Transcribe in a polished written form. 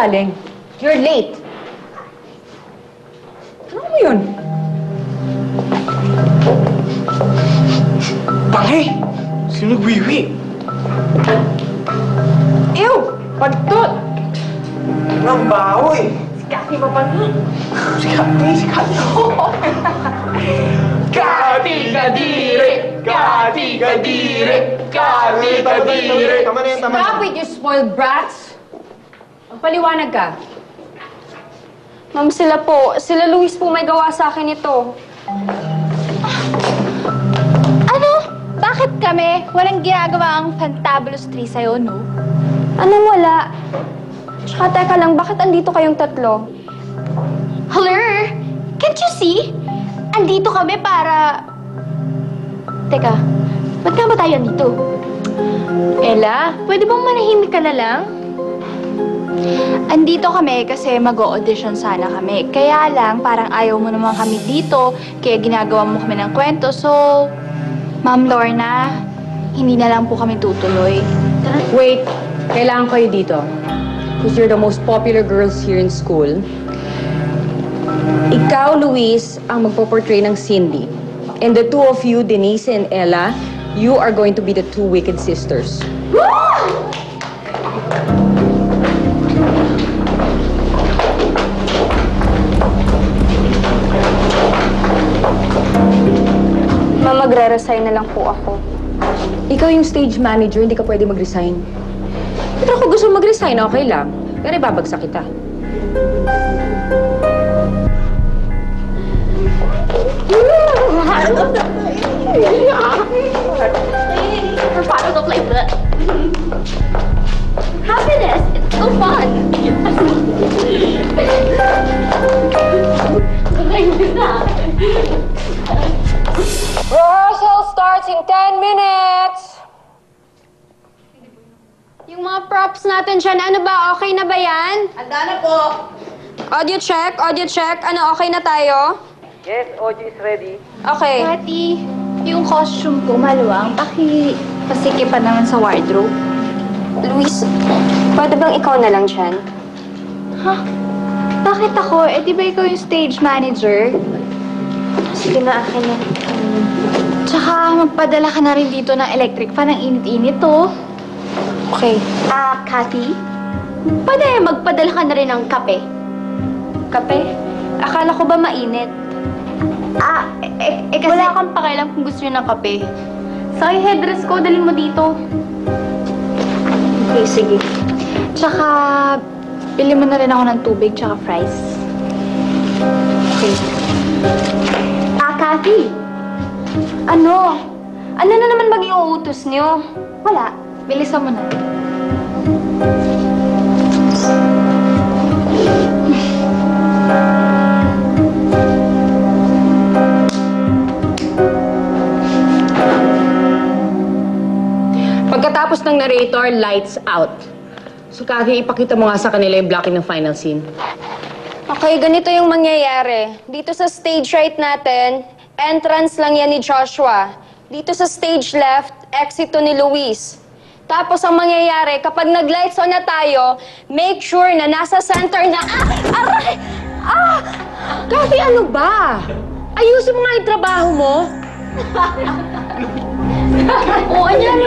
galing? You're late. Ano mo yun? Pangay! Sino nagwiwi? Ew! Pagtot! Ang baho eh! Si Cathy ba pa nun? Si Cathy! Cathy Kadire! Cathy Kadire! Cathy Kadire! Tama na yan, tama na. Stop with you spoiled brats! Magpaliwanag ka. Ma'am, sila Luis po may gawa sa akin ito. Ano? Bakit kami? Walang ginagawa ang Fantabulous 3 sa'yo, no? Anong wala? Tsaka teka lang, bakit andito kayong tatlo? Hello? Can't you see? Andito kami para... Teka, ba't nga ba tayo andito? Ella, pwede bang manahimik ka na lang? Andito kami kasi mag-o-audition sana kami. Kaya lang, parang ayaw mo naman kami dito, kaya ginagawa mo kami ng kwento. So, Ma'am Lorna, hindi na lang po kami tutuloy. Wait, kailangan kayo dito. Because you're the most popular girls here in school. Ikaw, Luis, ang magpo-portray ng Cindy. And the two of you, Denise and Ella, you are going to be the two wicked sisters. Ma'am, magre-resign na lang po ako. Ikaw yung stage manager, hindi ka pwede mag-resign. Pero kung gusto mag-resign, okay lang. Pero ibabagsak kita. We're bottles of like that. Happiness! It's so fun! Rehearsal starts in 10 minutes! Yung mga props natin dyan, ano ba? Okay na ba yan? Handa na po. Audio check, audio check. Ano, okay na tayo? Yes, audio is ready. Okay. Pati, yung costume ko maluwang, pasikipan naman sa wardrobe. Luis, pwede bang ikaw na lang dyan? Ha? Bakit ako? Eh, di ba ikaw yung stage manager? Sige na, akin na. Tsaka, magpadala ka na rin dito ng electric fan. Ang init-init, to. Okay. Cathy? Pwede magpadala ka na rin ng kape. Kape? Akala ko ba mainit? Kasi... Wala kang pakialam kung gusto niyo ng kape. Sa headdress ko, dalhin mo dito. Okay, sige. Tsaka, bili mo na rin ako ng tubig tsaka fries. Okay. Cathy! Ano? Ano na naman mag-iuutos niyo? Wala. Bilisan mo na. Pagkatapos ng narrator, lights out. So, Cathy, ipakita mo nga sa kanila yung blocking ng final scene. Okay, ganito yung mangyayari. Dito sa stage right natin, entrance lang yan ni Joshua. Dito sa stage left, exit to ni Luis. Tapos ang mangyayari, kapag nag-lights on na tayo, make sure na nasa center na... Aray! Cathy, ano ba? Ayusin mo nga yung trabaho mo. Oo, niyan.